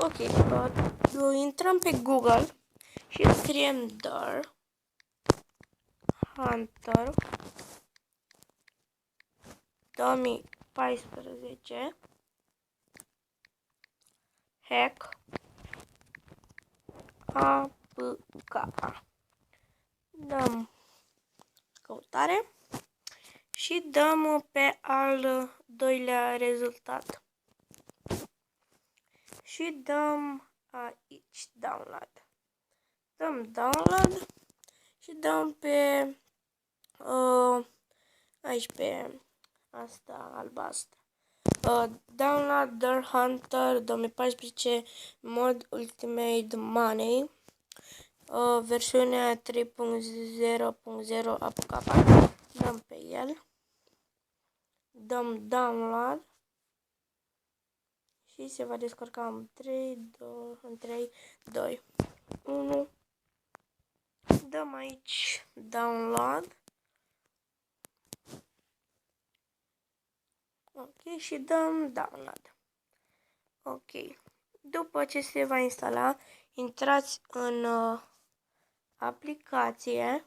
Ok, intrăm pe Google și scriem Dor Hunter 2014 hack APK. Dăm căutare și dăm pe al doilea rezultat. Și dăm aici download. Dăm download și dăm pe aici pe asta albastră. Download Dor Hunter 2014 mod Ultimate Money. Versiunea 3.0.0 APK. Dăm pe el. Dăm download. Și se va descărca în 3, 2, 1. Dăm aici download. Ok, și dăm download. Ok. După ce se va instala, intrați în aplicație.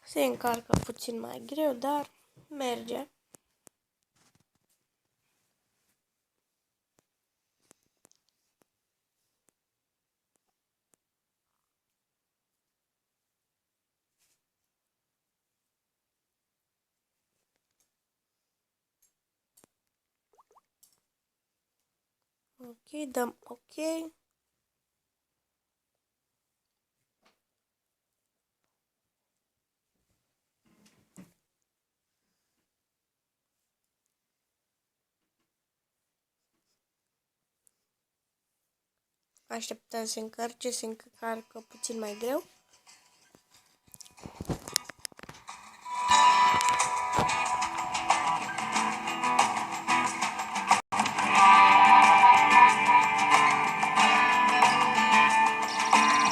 Se încarcă puțin mai greu, dar merge. Ok, dăm ok. Așteptăm să încarce, se încarcă puțin mai greu.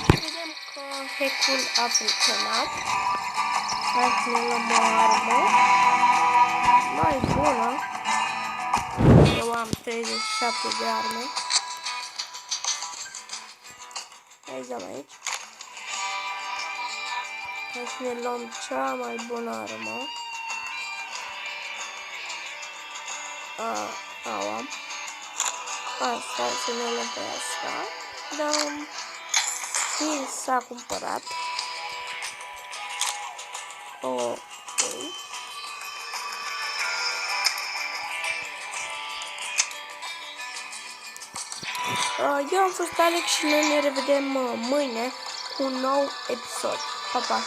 Vedem că hack-ul a funcționat. Hai să ne luăm o armă mai bună. Eu am 37 de arme. Hai să aici. Hai să ne luăm cea mai bună armă. Am. Asta, să ne luăm pe asta. Dăm. Și s-a cumpărat. Ok. Eu am fost Alex și noi ne revedem mâine cu un nou episod. Pa, pa!